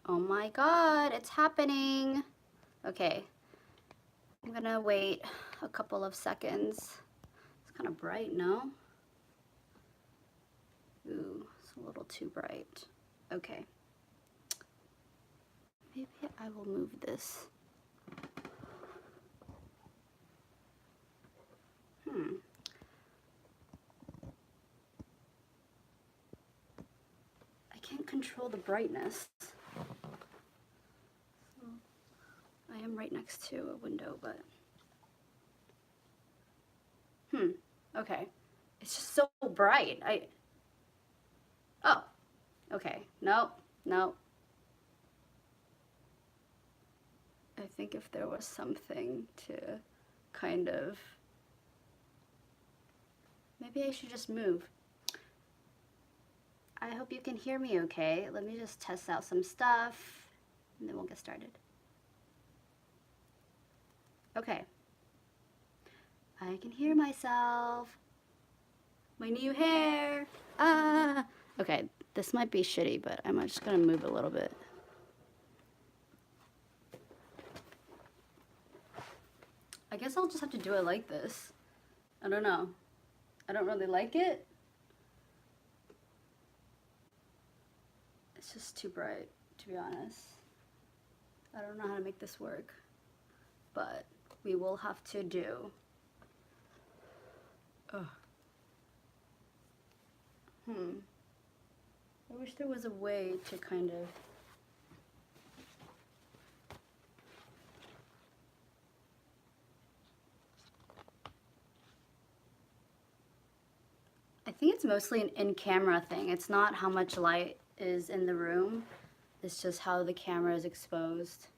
Oh my god, it's happening. Okay, I'm gonna wait a couple of seconds. It's kind of bright, no? Ooh, it's a little too bright. Okay. Maybe I will move this. I can't control the brightness. So, I am right next to a window, but... Okay. It's just so bright. Oh. Okay. Nope. Nope. I think if there was something to kind of... Maybe I should just move. I hope you can hear me okay. Let me just test out some stuff, and then we'll get started. Okay. I can hear myself. My new hair. Ah. Okay, this might be shitty, but I'm just gonna move a little bit. I guess I'll just have to do it like this. I don't know. I don't really like it. It's just too bright, to be honest. I don't know how to make this work, but we will have to do. Ugh. I wish there was a way to kind of... I think it's mostly an in-camera thing. It's not how much light is in the room. It's just how the camera is exposed.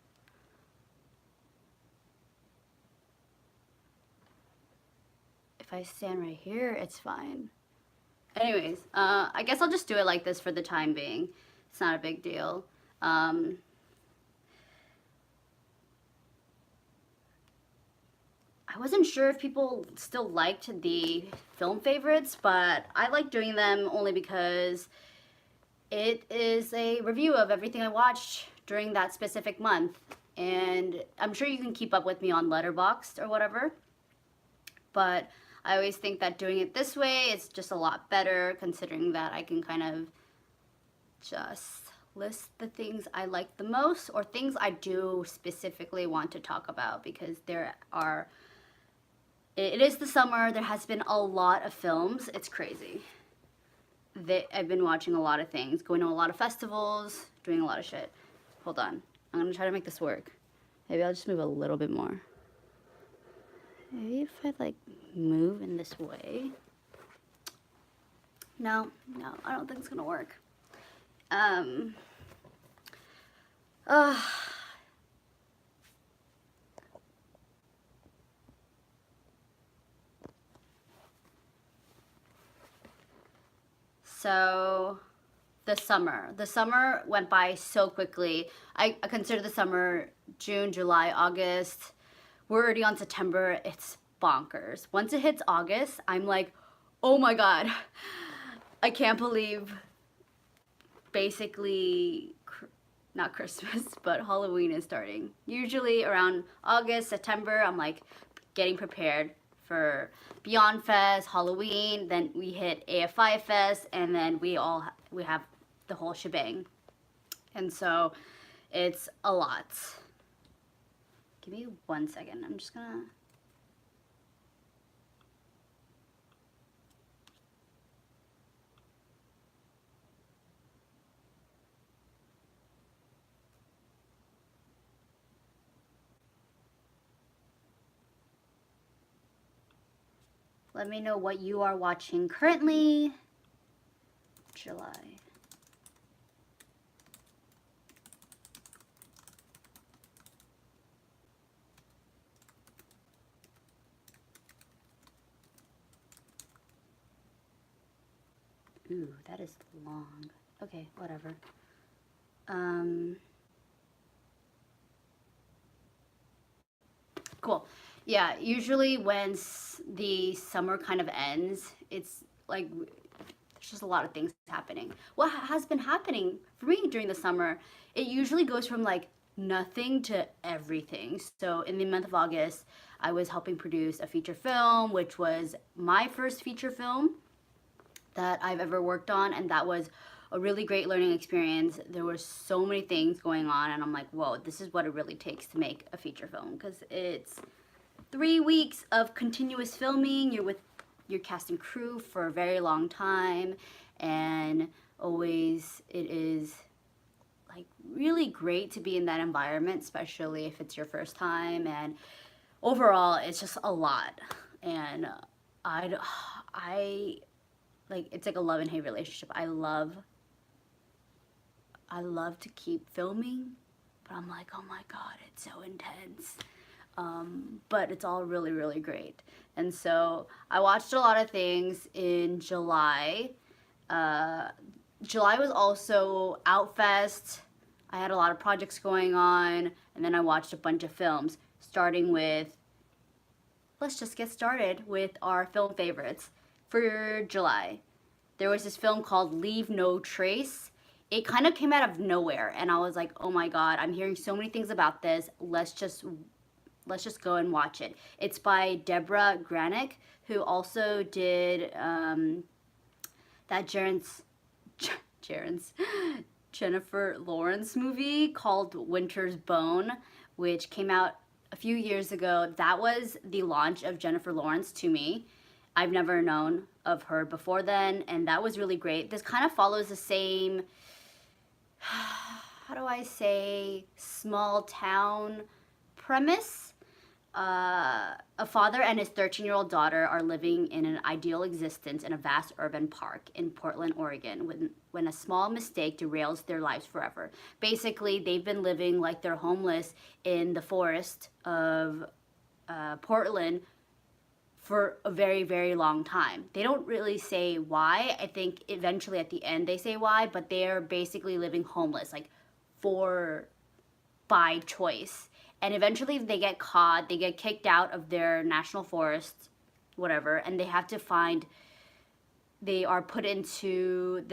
If I stand right here, it's fine. Anyways, I guess I'll just do it like this for the time being. It's not a big deal. I wasn't sure if people still liked the film favorites, but I like doing them only because it is a review of everything I watched during that specific month. And I'm sure you can keep up with me on Letterboxd or whatever, but I always think that doing it this way is just a lot better, considering that I can kind of just list the things I like the most, or things I do specifically want to talk about, because there are... It is the summer. There has been a lot of films. It's crazy. I've been watching a lot of things, going to a lot of festivals, doing a lot of shit. Hold on. I'm going to try to make this work. Maybe I'll just move a little bit more. Maybe if I, like, move in this way. No, I don't think it's going to work. So, the summer went by so quickly. I consider the summer June, July, August. We're already on September. It's bonkers. Once it hits August, I'm like, oh my god, I can't believe basically not Christmas, but Halloween is starting. Usually around August, September, I'm like getting prepared for Beyond Fest, Halloween, then we hit AFI Fest, and then we have the whole shebang. And so it's a lot. Give me 1 second. I'm just gonna... Let me know what you are watching currently. July. Ooh, that is long. Okay, whatever. Cool. Yeah, usually when the summer kind of ends, it's like there's just a lot of things happening. What has been happening for me during the summer, it usually goes from like nothing to everything. So in the month of August, I was helping produce a feature film, which was my first feature film that I've ever worked on, and that was a really great learning experience. There were so many things going on, and I'm like, whoa, this is what it really takes to make a feature film, because it's 3 weeks of continuous filming. You're with your cast and crew for a very long time, and always it is like really great to be in that environment, especially if it's your first time, and overall it's just a lot. And I like, it's like a love and hate relationship. I love to keep filming, but I'm like, oh my god, it's so intense. But it's all really, really great. And so I watched a lot of things in July. July was also Outfest. I had a lot of projects going on, and then I watched a bunch of films, starting with, let's just get started with our film favorites. For July, there was this film called Leave No Trace. It kind of came out of nowhere, and I was like, oh my god, I'm hearing so many things about this. Let's just go and watch it. It's by Deborah Granick, who also did that Jennifer Lawrence movie called Winter's Bone, which came out a few years ago. That was the launch of Jennifer Lawrence to me. I've never known of her before then, and that was really great. This kind of follows the same, how do I say, small town premise. A father and his 13-year-old daughter are living in an ideal existence in a vast urban park in Portland, Oregon, when a small mistake derails their lives forever. Basically, they've been living like they're homeless in the forest of Portland for a very, very long time. They don't really say why. I think eventually at the end they say why, but they're basically living homeless, like by choice. And eventually they get caught, they get kicked out of their national forest, whatever, and they are put into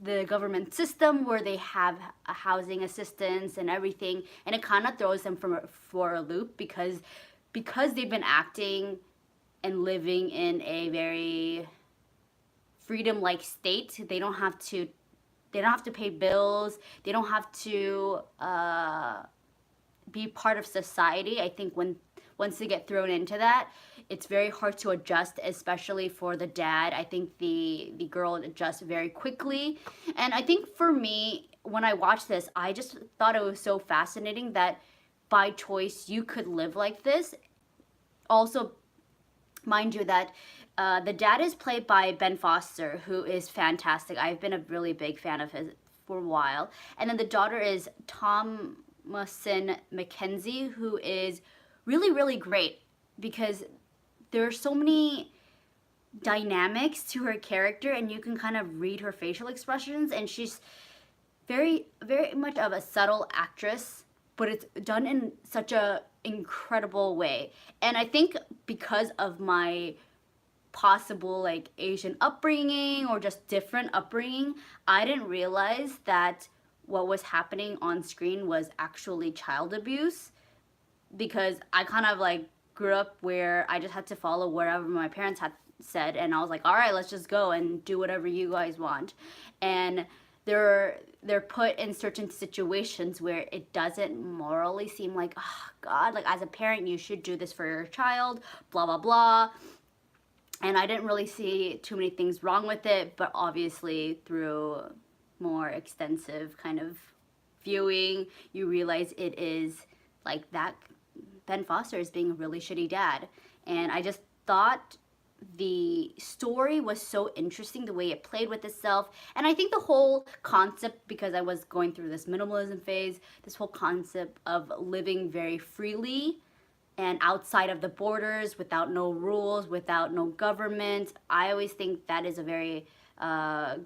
the government system where they have a housing assistance and everything, and it kind of throws them for a loop because they've been acting and living in a very freedom-like state. They don't have to pay bills, they don't have to be part of society. I think once they get thrown into that, it's very hard to adjust, especially for the dad. I think the girl adjusts very quickly. And I think for me, when I watched this, I just thought it was so fascinating that by choice you could live like this. Also, mind you that the dad is played by Ben Foster, who is fantastic. I've been a really big fan of his for a while. And then the daughter is Thomasin McKenzie, who is really, really great, because there are so many dynamics to her character, and you can kind of read her facial expressions, and she's very, very much of a subtle actress, but it's done in such a incredible way. And I think because of my possible like Asian upbringing or just different upbringing, I didn't realize that what was happening on screen was actually child abuse, because I kind of like grew up where I just had to follow whatever my parents had said, and I was like, all right, let's just go and do whatever you guys want. And they're put in certain situations where it doesn't morally seem like, oh god, like as a parent you should do this for your child, blah blah blah. And I didn't really see too many things wrong with it, but obviously through more extensive kind of viewing, you realize it is like that Ben Foster is being a really shitty dad. And I just thought the story was so interesting, the way it played with itself. And I think the whole concept, because I was going through this minimalism phase, this whole concept of living very freely and outside of the borders, without no rules, without no government, I always think that is a very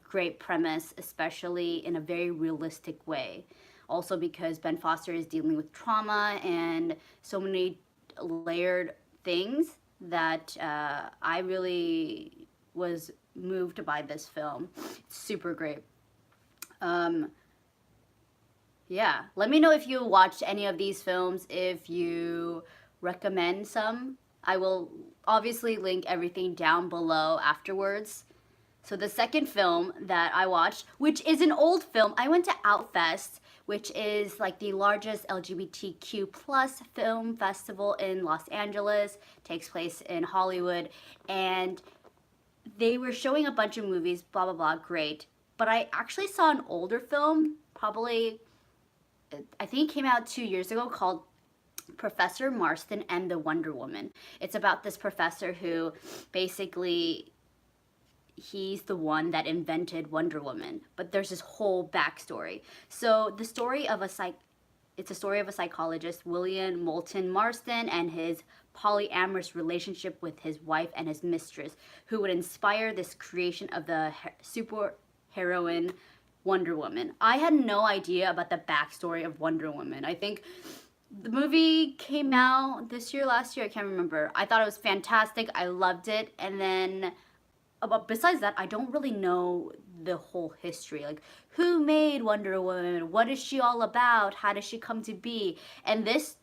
great premise, especially in a very realistic way. Also because Ben Foster is dealing with trauma and so many layered things that I really was moved by this film. It's super great. Yeah, let me know if you watched any of these films, if you recommend some. I will obviously link everything down below afterwards. So the second film that I watched, which is an old film, I went to Outfest, which is like the largest LGBTQ plus film festival in Los Angeles, takes place in Hollywood, and they were showing a bunch of movies, blah, blah, blah, great. But I actually saw an older film, probably, I think it came out 2 years ago, called Professor Marston and the Wonder Woman. It's about this professor who basically, he's the one that invented Wonder Woman, but there's this whole backstory. So the story of it's a story of a psychologist, William Moulton Marston, and his polyamorous relationship with his wife and his mistress, who would inspire this creation of the super heroine Wonder Woman. I had no idea about the backstory of Wonder Woman. I think the movie came out this year, last year, I can't remember. I thought it was fantastic. I loved it. And then, but besides that, I don't really know the whole history. Like, who made Wonder Woman? What is she all about? How does she come to be? And this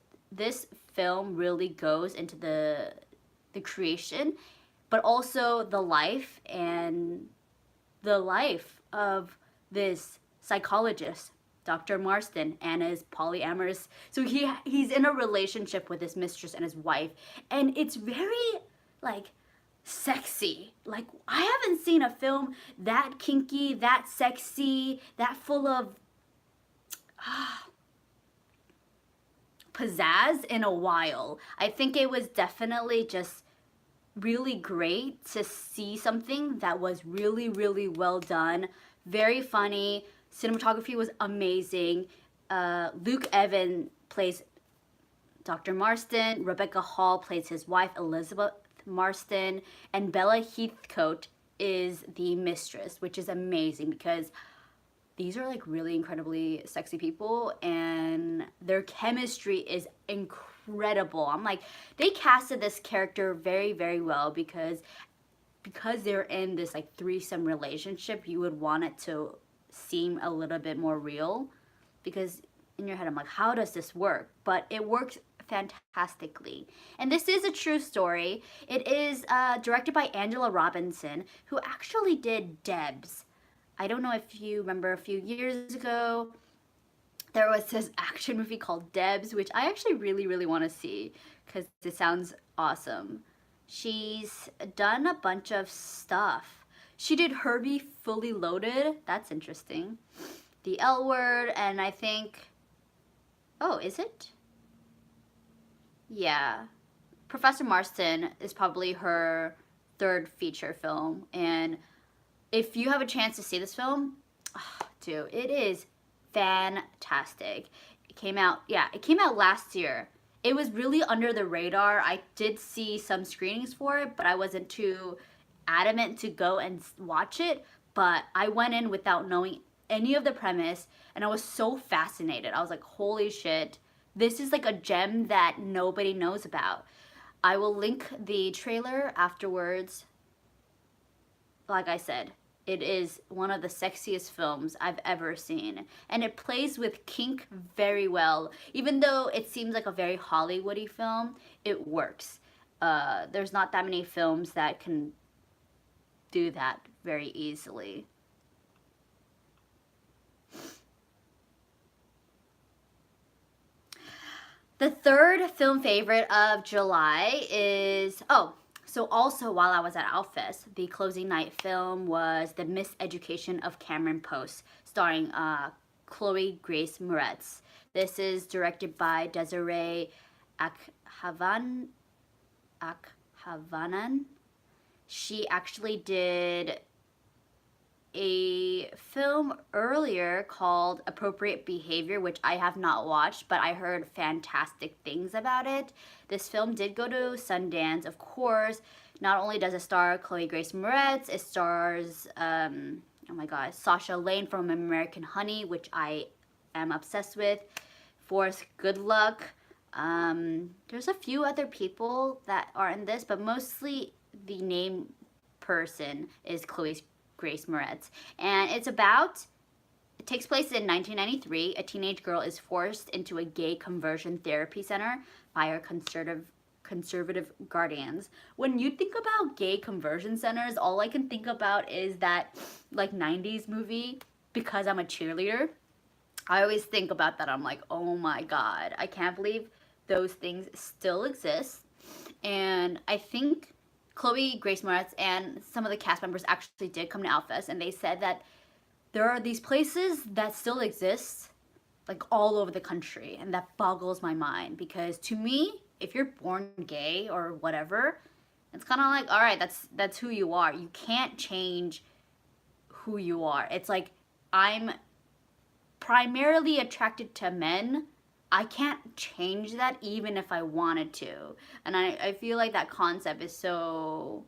film really goes into the creation, but also the life of this psychologist, Dr. Marston, and his polyamorous. So he's in a relationship with his mistress and his wife, and it's very like sexy. Like, I haven't seen a film that kinky, that sexy, that full of pizzazz in a while. I think it was definitely just really great to see something that was really, really well done. Very funny. Cinematography was amazing. Luke Evans plays Dr. Marston. Rebecca Hall plays his wife, Elizabeth Marston. And Bella Heathcote is the mistress, which is amazing because these are like really incredibly sexy people and their chemistry is incredible. I'm like, they casted this character very, very well because they're in this like threesome relationship. You would want it to seem a little bit more real, because in your head I'm like, how does this work? But it works fantastically. And this is a true story. It is directed by Angela Robinson, who actually did Debs. I don't know if you remember, a few years ago there was this action movie called Debs, which I actually really, really want to see because it sounds awesome. She's done a bunch of stuff. She did Herbie Fully Loaded. That's interesting. The L Word, and I think, oh, is it? Yeah. Professor Marston is probably her third feature film, and if you have a chance to see this film, dude, it is fantastic. It came out last year. It was really under the radar. I did see some screenings for it, but I wasn't too adamant to go and watch it. But I went in without knowing any of the premise, and I was so fascinated. I was like, holy shit, this is like a gem that nobody knows about. I will link the trailer afterwards. Like I said, it is one of the sexiest films I've ever seen. And it plays with kink very well. Even though it seems like a very Hollywoody film, it works. There's not that many films that can do that very easily. The third film favorite of July is, so also while I was at Outfest, the closing night film was The Miseducation of Cameron Post, starring Chloe Grace Moretz. This is directed by Desiree Akhavanan. She actually did a film earlier called Appropriate Behavior, which I have not watched, but I heard fantastic things about it. This film did go to Sundance, of course. Not only does it star Chloe Grace Moretz, it stars, oh my god, Sasha Lane from American Honey, which I am obsessed with. Forrest Goodluck. There's a few other people that are in this, but mostly the name person is Chloe Grace Moretz. And it takes place in 1993. A teenage girl is forced into a gay conversion therapy center by her conservative guardians. When you think about gay conversion centers, all I can think about is that like 90s movie, Because I'm a Cheerleader. I always think about that. I'm like, oh my god, I can't believe those things still exist. And I think Chloe Grace Moretz and some of the cast members actually did come to Outfest, and they said that there are these places that still exist like all over the country, and that boggles my mind, because to me, if you're born gay or whatever, it's kind of like, all right, that's who you are. You can't change who you are. It's like, I'm primarily attracted to men. I can't change that even if I wanted to. And I feel like that concept is so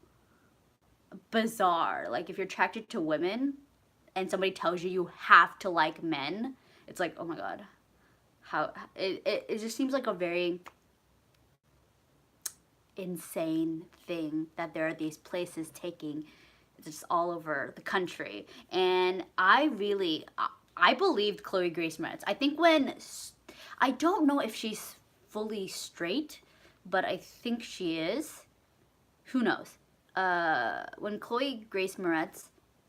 bizarre. Like, if you're attracted to women and somebody tells you you have to like men, it's like, oh my god. How it just seems like a very insane thing that there are these places taking just all over the country. And I believed Chloe Grace Moretz. I think I don't know if she's fully straight, but I think she is. Who knows? When Chloe Grace Moretz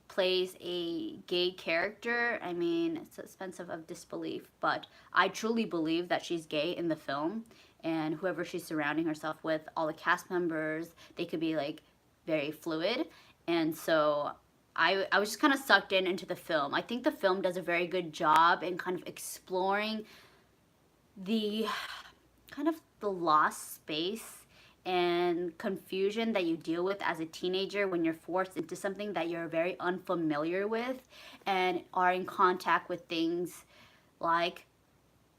plays a gay character, I mean, it's expensive of disbelief, but I truly believe that she's gay in the film, and whoever she's surrounding herself with, all the cast members, they could be like very fluid. And so I was just kind of sucked into the film. I think the film does a very good job in kind of exploring the kind of the lost space and confusion that you deal with as a teenager when you're forced into something that you're very unfamiliar with and are in contact with things like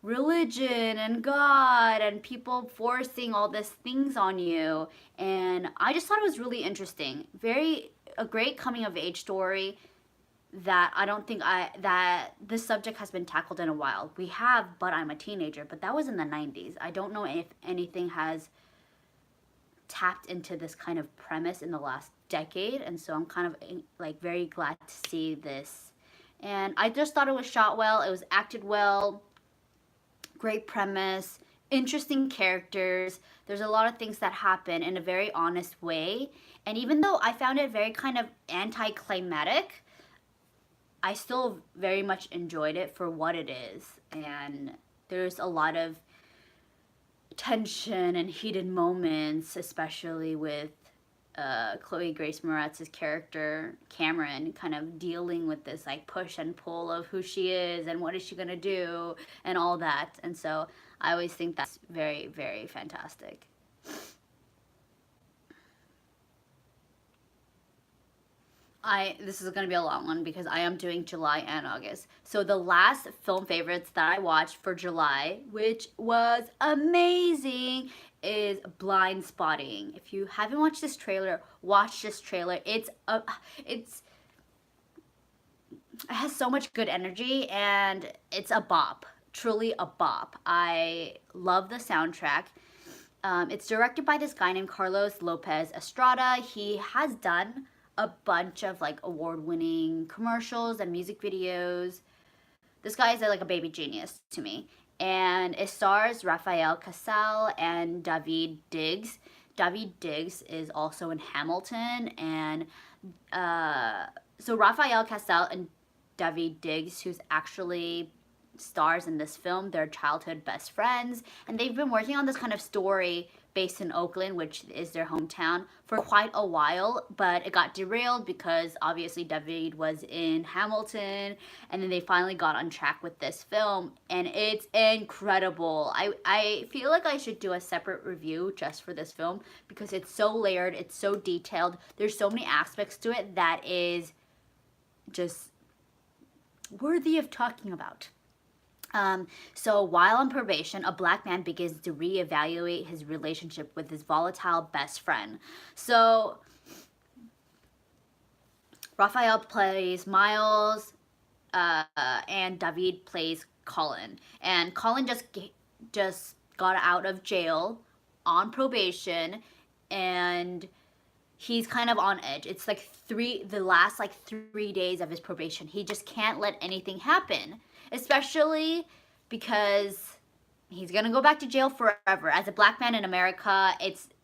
religion and God and people forcing all these things on you. And I just thought it was really interesting. A great coming of age story that I don't think that this subject has been tackled in a while. We have But I'm a Teenager, but that was in the 90s. I don't know if anything has tapped into this kind of premise in the last decade, and so I'm kind of like very glad to see this. And I just thought it was shot well, it was acted well, great premise, interesting characters. There's a lot of things that happen in a very honest way, and even though I found it very kind of anticlimactic, I still very much enjoyed it for what it is. And there's a lot of tension and heated moments, especially with Chloe Grace Moretz's character Cameron kind of dealing with this like push and pull of who she is and what is she gonna do and all that. And so I always think that's very, very fantastic. This is going to be a long one because I am doing July and August. So the last film favorites that I watched for July, which was amazing, is Blindspotting. If you haven't watched this trailer, watch this trailer. It has so much good energy and it's a bop, truly a bop. I love the soundtrack. It's directed by this guy named Carlos Lopez Estrada. He has done a bunch of like award-winning commercials and music videos. This guy is like a baby genius to me. And it stars Rafael Casal and David Diggs. David Diggs is also in Hamilton, and so Rafael Casal and David Diggs, who's actually stars in this film, they're childhood best friends, and they've been working on this kind of story based in Oakland, which is their hometown, for quite a while, but it got derailed because obviously David was in Hamilton, and then they finally got on track with this film, and it's incredible. I feel like I should do a separate review just for this film because it's so layered, it's so detailed, there's so many aspects to it that is just worthy of talking about. So while on probation, a black man begins to reevaluate his relationship with his volatile best friend. So Raphael plays Miles, and David plays Colin. And Colin just got out of jail on probation, and he's kind of on edge. It's like the last like 3 days of his probation. He just can't let anything happen, especially because he's gonna go back to jail forever. As a black man in America,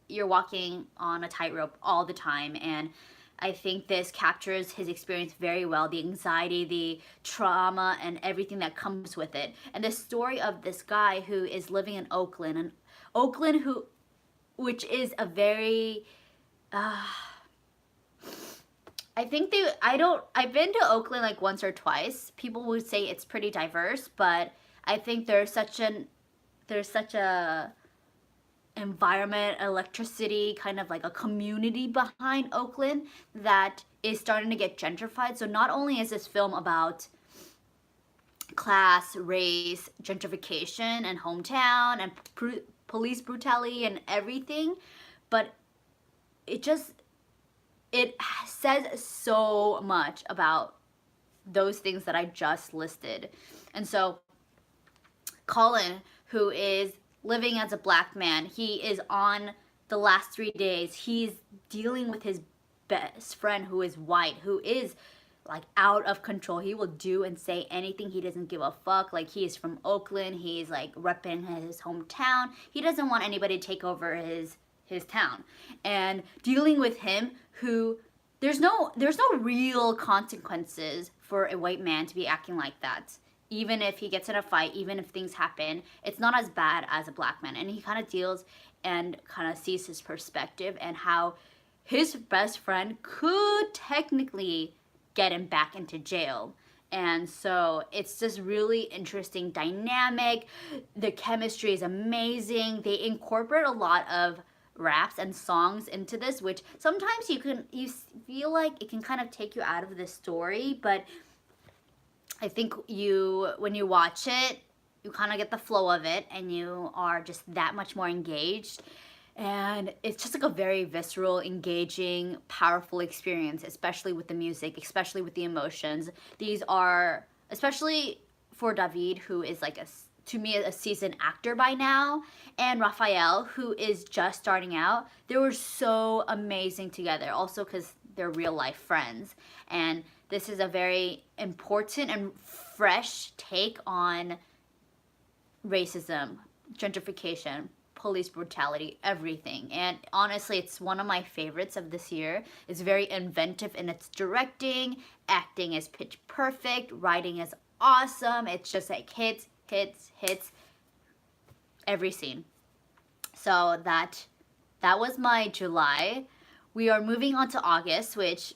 you're walking on a tightrope all the time, and I think this captures his experience very well, the anxiety, the trauma, and everything that comes with it. And the story of this guy who is living in Oakland, and Oakland, which is a very, I've been to Oakland like once or twice. People would say it's pretty diverse, but I think there's such a environment, electricity, kind of like a community behind Oakland that is starting to get gentrified. So not only is this film about class, race, gentrification, and hometown, and police brutality and everything, but it says so much about those things that I just listed. And so Colin, who is living as a black man, he is on the last 3 days. He's dealing with his best friend who is white, who is like out of control. He will do and say anything. He doesn't give a fuck. Like, he is from Oakland. He's like repping his hometown. He doesn't want anybody to take over his town. And dealing with him, who there's no real consequences for a white man to be acting like that. Even if he gets in a fight, even if things happen, it's not as bad as a black man. And he kind of deals and kind of sees his perspective and how his best friend could technically get him back into jail. And so it's just really interesting dynamic. The chemistry is amazing. They incorporate a lot of raps and songs into this, which sometimes you feel like it can kind of take you out of the story, but I think when you watch it, you kind of get the flow of it, and you are just that much more engaged. And it's just like a very visceral, engaging, powerful experience, especially with the music, especially with the emotions. These are, especially for David, who is like to me a seasoned actor by now, and Raphael, who is just starting out. They were so amazing together, also because they're real life friends. And this is a very important and fresh take on racism, gentrification, police brutality, everything. And honestly, it's one of my favorites of this year. It's very inventive in its directing, acting is pitch perfect, writing is awesome. It's just like hits every scene. So that was my July. We are moving on to August, which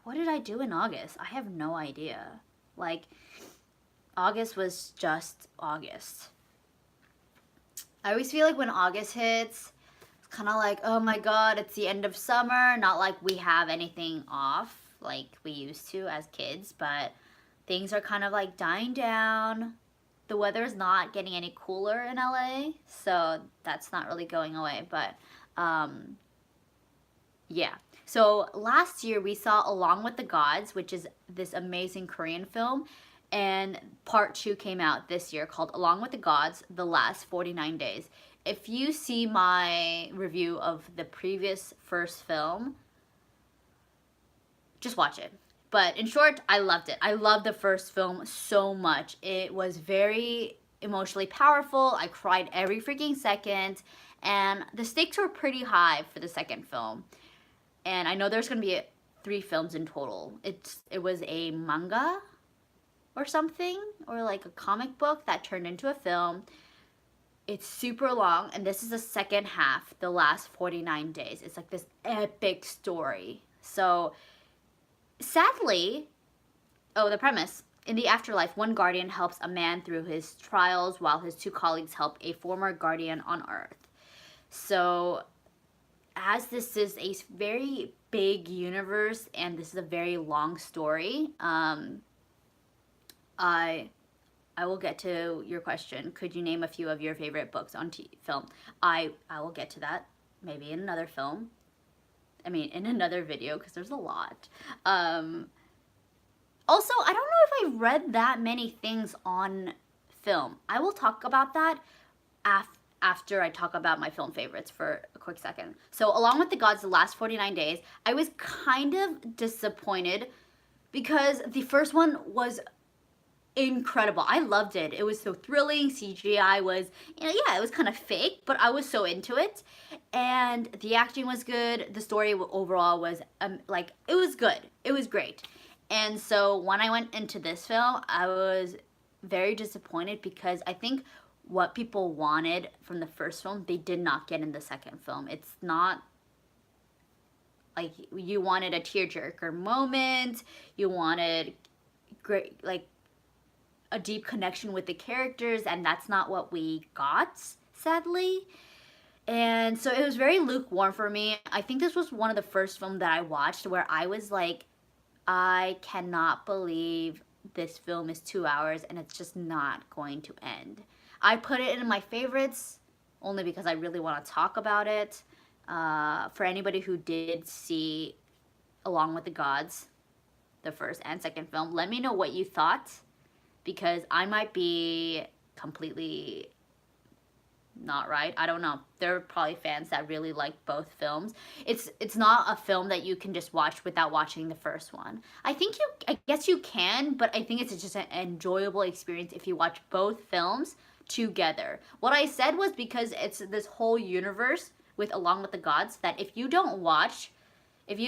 what did I do in August? I have no idea. Like, August was just August. I always feel like when August hits, it's kind of like, oh my god, it's the end of summer. Not like we have anything off like we used to as kids, but things are kind of like dying down. The weather is not getting any cooler in LA, so that's not really going away, but yeah. So last year we saw Along with the Gods, which is this amazing Korean film, and part 2 came out this year called Along with the Gods, The Last 49 Days. If you see my review of the previous first film, just watch it. But in short, I loved it. I loved the first film so much. It was very emotionally powerful. I cried every freaking second, and the stakes were pretty high for the second film. And I know there's going to be 3 films in total. It was a manga or something, or like a comic book that turned into a film. It's super long, and this is the second half, The Last 49 Days. It's like this epic story. So, sadly, the premise. In the afterlife, one guardian helps a man through his trials while his 2 colleagues help a former guardian on Earth. So, as this is a very big universe and this is a very long story, I will get to your question. Could you name a few of your favorite books on film? I will get to that maybe in another film. I mean, in another video, because there's a lot. Also, I don't know if I've read that many things on film. I will talk about that after I talk about my film favorites for a quick second. So Along with the Gods, The Last 49 Days, I was kind of disappointed because the first one was incredible. I loved it. It was so thrilling. CGI was, yeah, it was kind of fake, but I was so into it. And the acting was good. The story overall was it was good. It was great. And so when I went into this film, I was very disappointed because I think what people wanted from the first film, they did not get in the second film. It's not like you wanted a tearjerker moment. You wanted great, a deep connection with the characters, and that's not what we got, sadly. And so it was very lukewarm for me. I think this was one of the first films that I watched where I was like, I cannot believe this film is 2 hours and it's just not going to end. I put it in my favorites only because I really want to talk about it. For anybody who did see Along with the Gods, the first and second film, let me know what you thought, because I might be completely not right. I don't know. There are probably fans that really like both films. It's not a film that you can just watch without watching the first one. I guess you can, but I think it's just an enjoyable experience if you watch both films together. What I said was because it's this whole universe with Along with the Gods that if you don't watch, I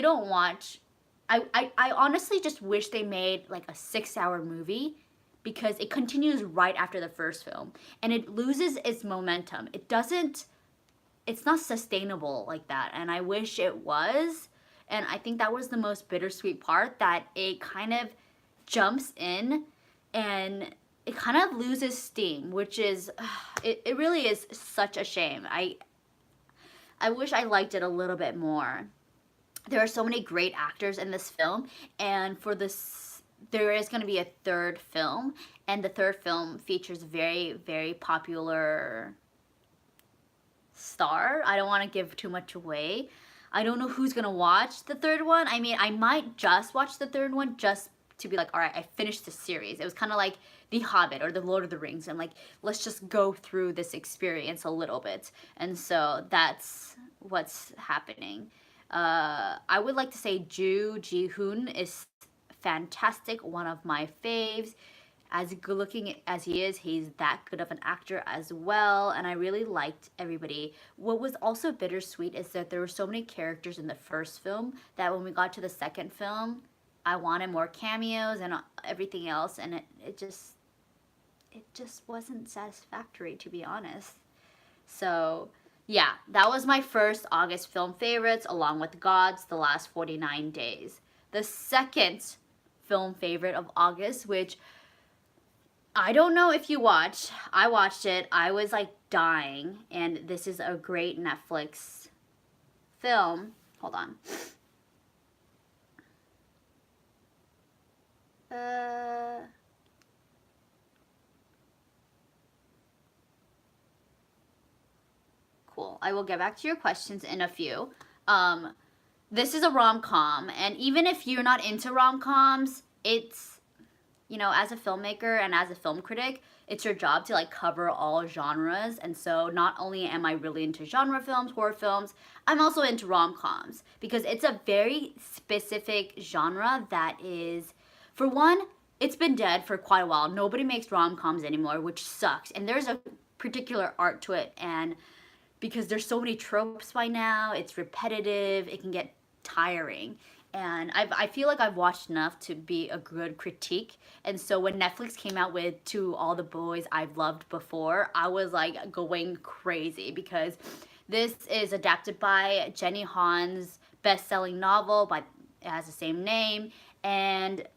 honestly just wish they made like a 6-hour movie, because it continues right after the first film and it loses its momentum. It's not sustainable like that, and I wish it was. And I think that was the most bittersweet part, that it kind of jumps in and it kind of loses steam, which is, it really is such a shame. I wish I liked it a little bit more. There are so many great actors in this film, and for this, there is going to be a third film, and the third film features very, very popular star. I don't want to give too much away. I don't know who's going to watch the third one. I mean, I might just watch the third one just to be like, all right, I finished the series. It was kind of like The Hobbit or The Lord of the Rings. I'm like, let's just go through this experience a little bit. And so that's what's happening. I would like to say Ju Ji-hoon is fantastic, one of my faves. As good looking as he is, he's that good of an actor as well, and I really liked everybody. What was also bittersweet is that there were so many characters in the first film that when we got to the second film, I wanted more cameos and everything else, and it just wasn't satisfactory, to be honest. So yeah, that was my first August film favorites, Along with Gods, The Last 49 Days. The second film favorite of August, which I don't know if you watched. I watched it. I was like dying, and this is a great Netflix film. Hold on. Cool. I will get back to your questions in a few. This is a rom-com, and even if you're not into rom-coms, it's, as a filmmaker and as a film critic, it's your job to like cover all genres. And so not only am I really into genre films, horror films, I'm also into rom-coms, because it's a very specific genre that is, for one, it's been dead for quite a while. Nobody makes rom-coms anymore, which sucks. And there's a particular art to it, and because there's so many tropes by now, it's repetitive, it can get tiring. And I feel like I've watched enough to be a good critique. And so when Netflix came out with To All the Boys I've Loved Before, I was like going crazy, because this is adapted by Jenny Han's best-selling novel, it has the same name, and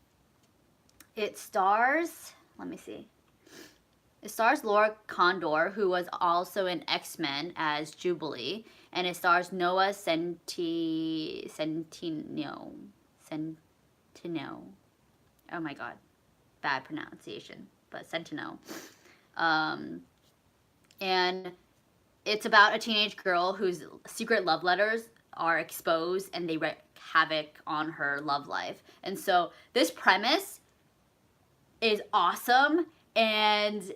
it stars, let me see. It stars Laura Condor, who was also in X-Men as Jubilee, and it stars Noah Centineo. Oh my god, bad pronunciation, but Centineo. And it's about a teenage girl whose secret love letters are exposed, and they wreak havoc on her love life. And so this premise is awesome, and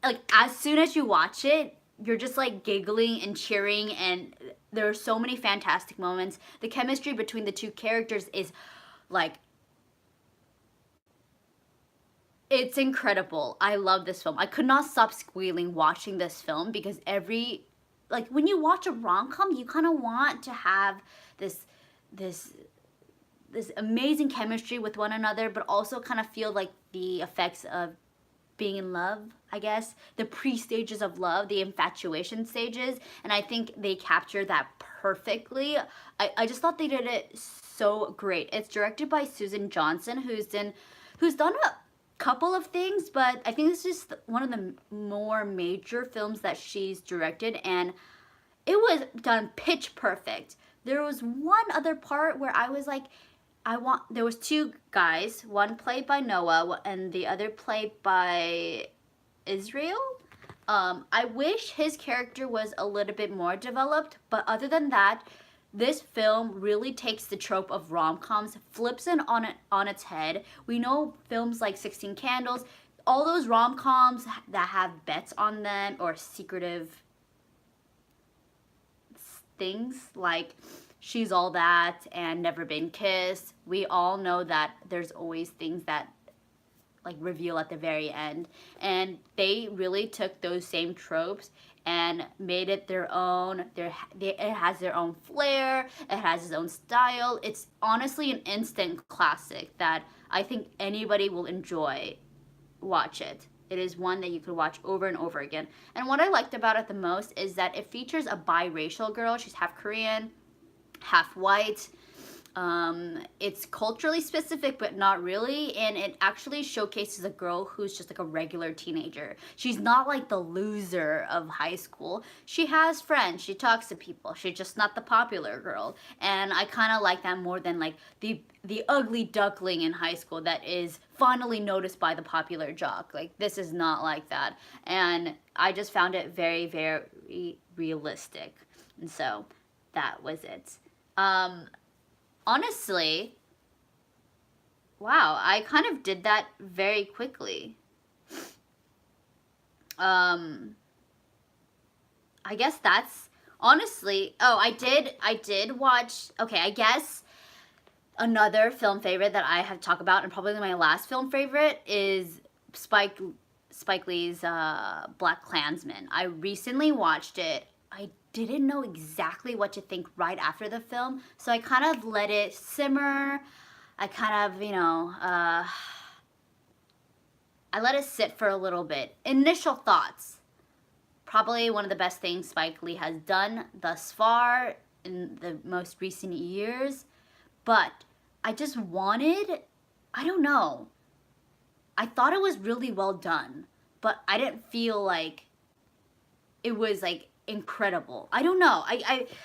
like as soon as you watch it, you're just like giggling and cheering, and there are so many fantastic moments. The chemistry between the two characters is like, it's incredible. I love this film. I could not stop squealing watching this film because like when you watch a rom-com, you kind of want to have this this this amazing chemistry with one another, but also kind of feel like the effects of being in love, I guess, the pre-stages of love, the infatuation stages, and I think they captured that perfectly. I just thought they did it so great. It's directed by Susan Johnson, who's done a couple of things, but I think this is one of the more major films that she's directed, and it was done pitch perfect. There was one other part where I was like, there was two guys, one played by Noah and the other played by Israel. I wish his character was a little bit more developed, but other than that, this film really takes the trope of rom-coms, flips it on its head. We know films like 16 Candles, all those rom-coms that have bets on them or secretive things like She's All That and Never Been Kissed. We all know that there's always things that like reveal at the very end, and they really took those same tropes and made it their own. It has their own flair, it has its own style. It's honestly an instant classic that I think anybody will enjoy. Watch it. It is one that you could watch over and over again. And what I liked about it the most is that it features a biracial girl. She's half Korean, half white. It's culturally specific, but not really, and it actually showcases a girl who's just like a regular teenager. She's not like the loser of high school. She has friends, she talks to people, she's just not the popular girl, and I kind of like that more than like the ugly duckling in high school that is finally noticed by the popular jock. Like, this is not like that, and I just found it very, very realistic, and so that was it. Honestly, wow, I kind of did that very quickly. I guess that's honestly, oh, I did watch, okay, I guess another film favorite that I have talked about, and probably my last film favorite, is Spike Lee's BLACKKKLANSMAN. I recently watched it. I didn't know exactly what to think right after the film, so I kind of let it simmer. I kind of, I let it sit for a little bit. Initial thoughts. Probably one of the best things Spike Lee has done thus far in the most recent years, but I just wanted, I don't know. I thought it was really well done, but I didn't feel like it was like incredible. I don't know.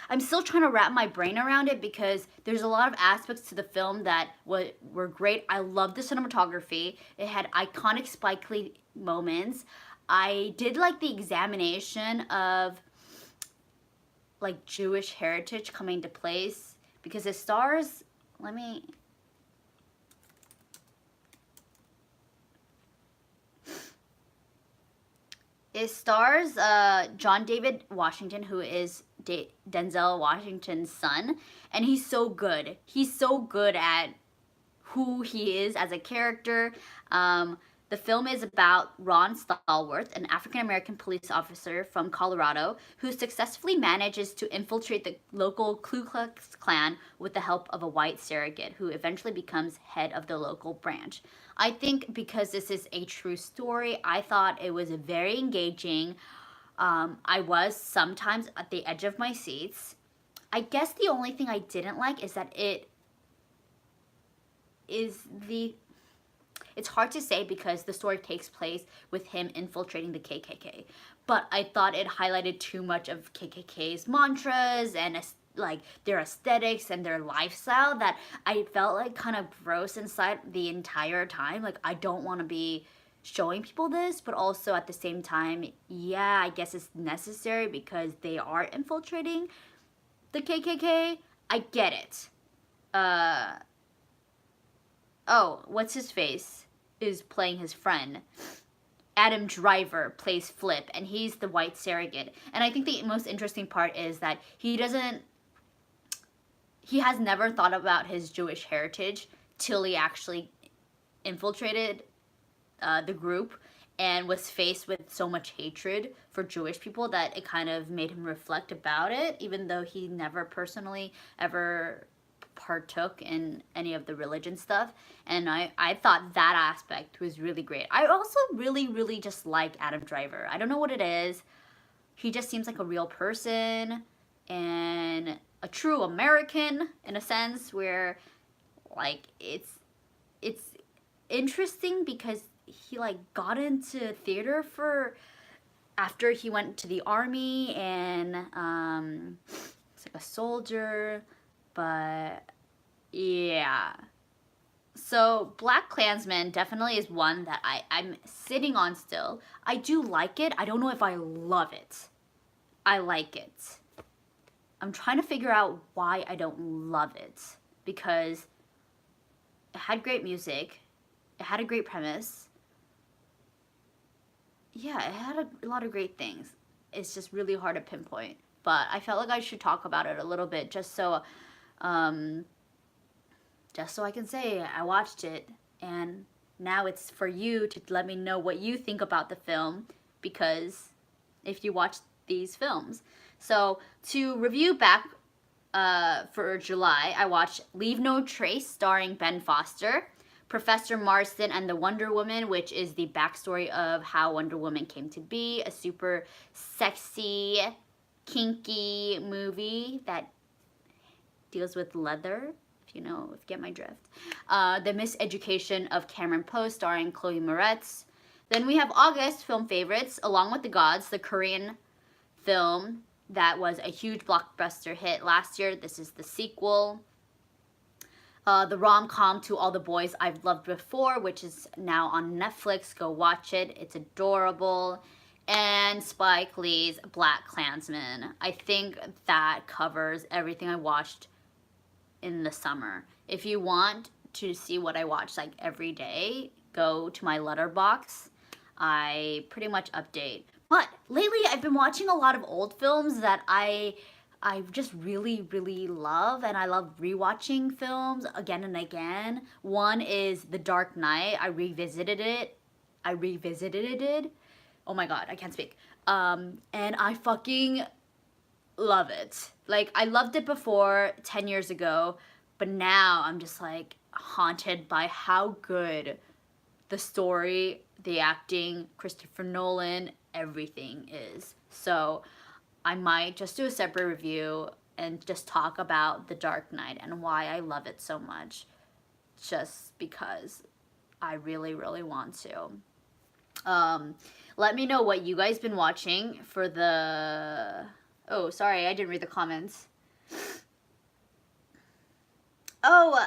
I'm still trying to wrap my brain around it because there's a lot of aspects to the film that were great. I love the cinematography. It had iconic Spike Lee moments. I did like the examination of like Jewish heritage coming into place because it stars, it stars John David Washington, who is Denzel Washington's son, and he's so good. He's so good at who he is as a character. The film is about Ron Stallworth, an African-American police officer from Colorado who successfully manages to infiltrate the local Ku Klux Klan with the help of a white surrogate who eventually becomes head of the local branch. I think because this is a true story, I thought it was very engaging. I was sometimes at the edge of my seats. I guess the only thing I didn't like is that it's hard to say because the story takes place with him infiltrating the KKK. But I thought it highlighted too much of KKK's mantras and like their aesthetics and their lifestyle that I felt like kind of gross inside the entire time. Like, I don't want to be showing people this, but also at the same time, yeah, I guess it's necessary because they are infiltrating the KKK. I get it. Oh, what's his face is playing his friend, Adam Driver plays Flip, and he's the white surrogate. And I think the most interesting part is that he has never thought about his Jewish heritage till he actually infiltrated the group and was faced with so much hatred for Jewish people that it kind of made him reflect about it, even though he never personally ever partook in any of the religion stuff. And I thought that aspect was really great. I also really just like Adam Driver. I don't know what it is. He just seems like a real person and a true American in a sense, where like it's interesting because he like got into theater after he went to the army, and it's like a soldier. But yeah, so BLACKKKLANSMAN definitely is one that I'm sitting on still. I do like it. I don't know if I love it. I like it. I'm trying to figure out why I don't love it, because it had great music, it had a great premise. Yeah, it had a lot of great things. It's just really hard to pinpoint. But I felt like I should talk about it a little bit just so I can say I watched it, and now it's for you to let me know what you think about the film, because if you watch these films. So to review back for July, I watched Leave No Trace starring Ben Foster, Professor Marston and the Wonder Woman, which is the backstory of how Wonder Woman came to be, a super sexy, kinky movie that deals with leather, if you get my drift. The Miseducation of Cameron Poe starring Chloe Moretz. Then we have August film favorites, Along with the Gods, the Korean film that was a huge blockbuster hit last year. This is the sequel. The rom-com To All the Boys I've Loved Before, which is now on Netflix. Go watch it. It's adorable. And Spike Lee's BLACKKKLANSMAN. I think that covers everything I watched in the summer. If you want to see what I watch like every day, go to my Letterboxd. I pretty much update. But lately I've been watching a lot of old films that I just really love, and I love rewatching films again and again. One is The Dark Knight. I revisited it. Oh my god, I can't speak. And I fucking love it. Like, I loved it before 10 years ago, but now I'm just like haunted by how good the story, the acting, Christopher Nolan, everything is. So I might just do a separate review and just talk about The Dark Knight and why I love it so much, just because I really want to. Let me know what you guys been watching for the... Oh, sorry, I didn't read the comments. Oh,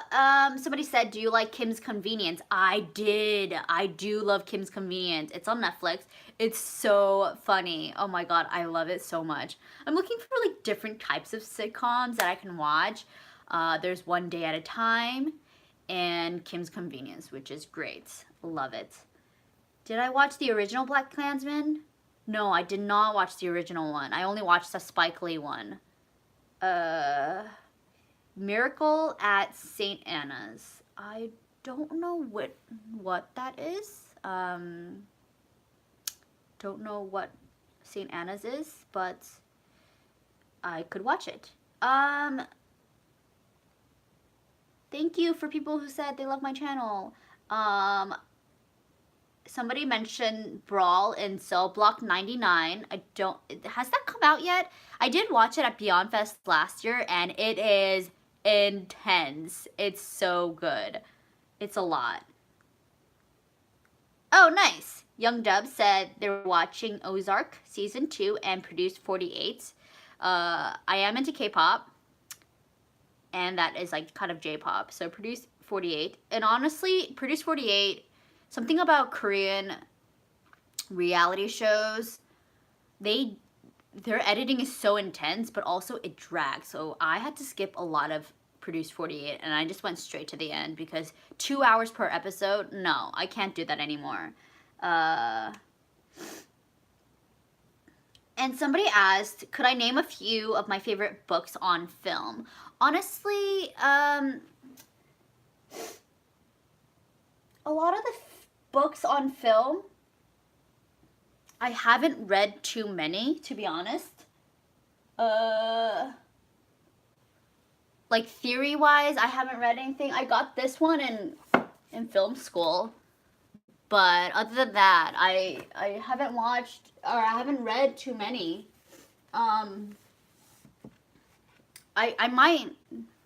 somebody said, do you like Kim's Convenience? I did. I do love Kim's Convenience. It's on Netflix. It's so funny. Oh my god, I love it so much. I'm looking for like different types of sitcoms that I can watch. There's One Day at a Time and Kim's Convenience, which is great. Love it. Did I watch the original BLACKKKLANSMAN? No, I did not watch the original one. I only watched the Spike Lee one. Miracle at St. Anna's. I don't know what that is. Don't know what St. Anna's is, but I could watch it. Thank you for people who said they love my channel. Somebody mentioned Brawl in Cell Block 99. Has that come out yet? I did watch it at Beyond Fest last year, and it is intense. It's so good. It's a lot. Oh, nice. Young Dub said they're watching Ozark Season 2 and Produce 48. I am into K-pop, and that is like kind of J-pop. So Produce 48. And honestly, Produce 48, something about Korean reality shows, their editing is so intense, but also it drags. So I had to skip a lot of Produce 48, and I just went straight to the end because 2 hours per episode, no, I can't do that anymore. And somebody asked, could I name a few of my favorite books on film? Honestly, a lot of the books on film, I haven't read too many, to be honest. Like theory-wise, I haven't read anything. I got this one in film school. But other than that, I haven't watched, or I haven't read too many. I might,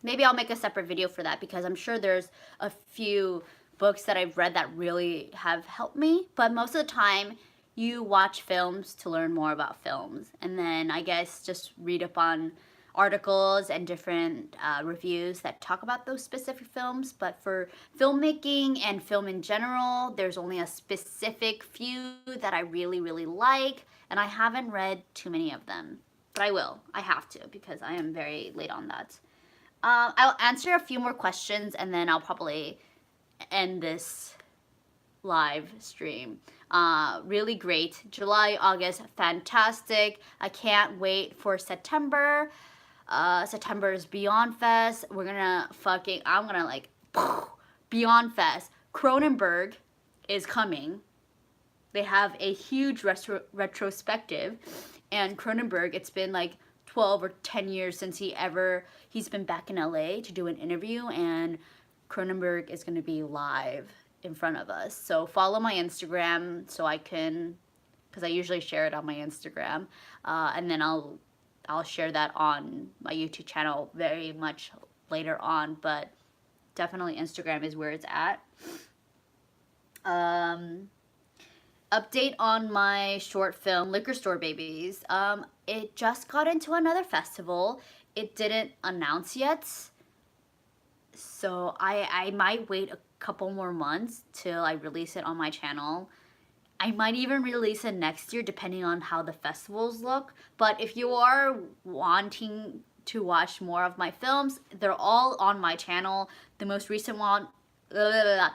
maybe I'll make a separate video for that, because I'm sure there's a few books that I've read that really have helped me. But most of the time, you watch films to learn more about films. And then I guess just read up on articles and different reviews that talk about those specific films. But for filmmaking and film in general, there's only a specific few that I really, really like. And I haven't read too many of them. But I will. I have to, because I am very late on that. I'll answer a few more questions, and then I'll probably end this live stream. Really great. July, August, fantastic. I can't wait for September. September is Beyond Fest. We're gonna I'm gonna like, Beyond Fest. Cronenberg is coming. They have a huge retrospective. And Cronenberg, it's been like 12 or 10 years since he's been back in LA to do an interview, and Cronenberg is going to be live in front of us. So follow my Instagram so I can, because I usually share it on my Instagram, and then I'll share that on my YouTube channel very much later on, but definitely Instagram is where it's at. Update on my short film, Liquor Store Babies. It just got into another festival. It didn't announce yet, so I might wait a couple more months till I release it on my channel. I might even release it next year, depending on how the festivals look. But if you are wanting to watch more of my films, they're all on my channel. The most recent one that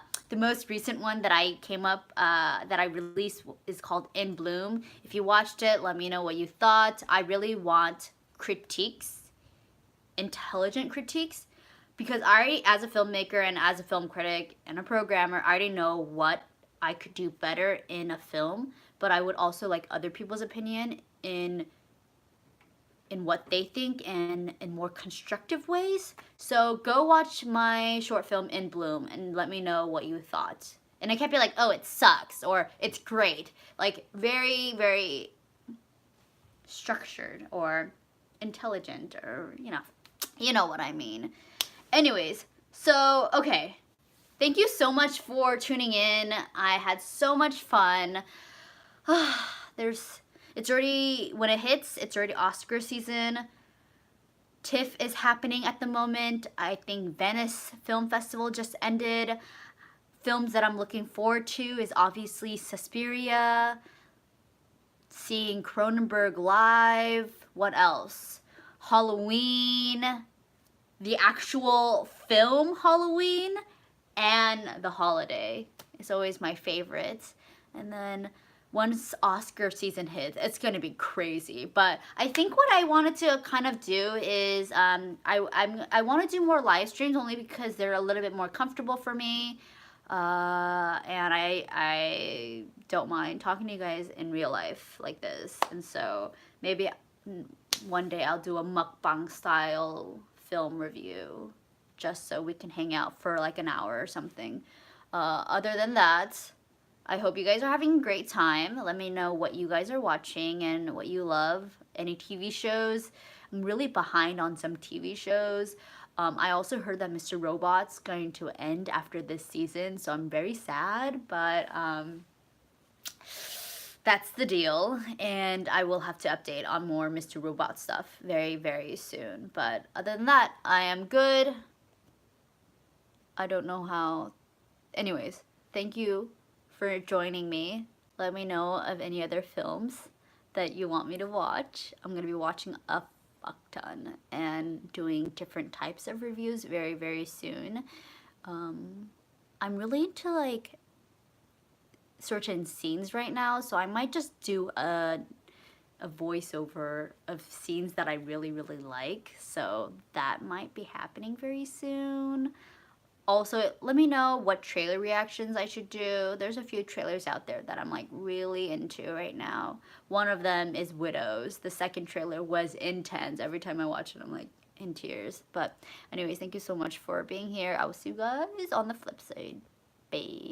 I came up, that I released, is called In Bloom. If you watched it, let me know what you thought. I really want critiques, intelligent critiques, because I already, as a filmmaker and as a film critic and a programmer, I already know what I could do better in a film, but I would also like other people's opinion in what they think and in more constructive ways. So go watch my short film In Bloom and let me know what you thought. And it can't be like, oh, it sucks or it's great. Like very, very structured or intelligent, or you know what I mean. Anyways, so okay. Thank you so much for tuning in. I had so much fun. It's already, when it hits, it's already Oscar season. TIFF is happening at the moment. I think Venice Film Festival just ended. Films that I'm looking forward to is obviously Suspiria, seeing Cronenberg live. What else? Halloween, the actual film Halloween, and The Holiday. It's always my favorites. And then once Oscar season hits, it's gonna be crazy. But I think what I wanted to kind of do is I want to do more live streams, only because they're a little bit more comfortable for me, and I don't mind talking to you guys in real life like this. And so maybe one day I'll do a mukbang style film review, just so we can hang out for like an hour or something. Other than that, I hope you guys are having a great time. Let me know what you guys are watching and what you love. Any TV shows. I'm really behind on some TV shows. I also heard that Mr. Robot's going to end after this season, so I'm very sad, but that's the deal. And I will have to update on more Mr. Robot stuff very, very soon. But other than that, I am good. I don't know how. Anyways, thank you for joining me. Let me know of any other films that you want me to watch. I'm gonna be watching a fuck ton and doing different types of reviews very, very soon. I'm really into like certain scenes right now, so I might just do a voiceover of scenes that I really, really like. So that might be happening very soon. Also, let me know what trailer reactions I should do. There's a few trailers out there that I'm like really into right now. One of them is Widows. The second trailer was intense. Every time I watch it, I'm like in tears. But anyways, thank you so much for being here. I will see you guys on the flip side. Bye.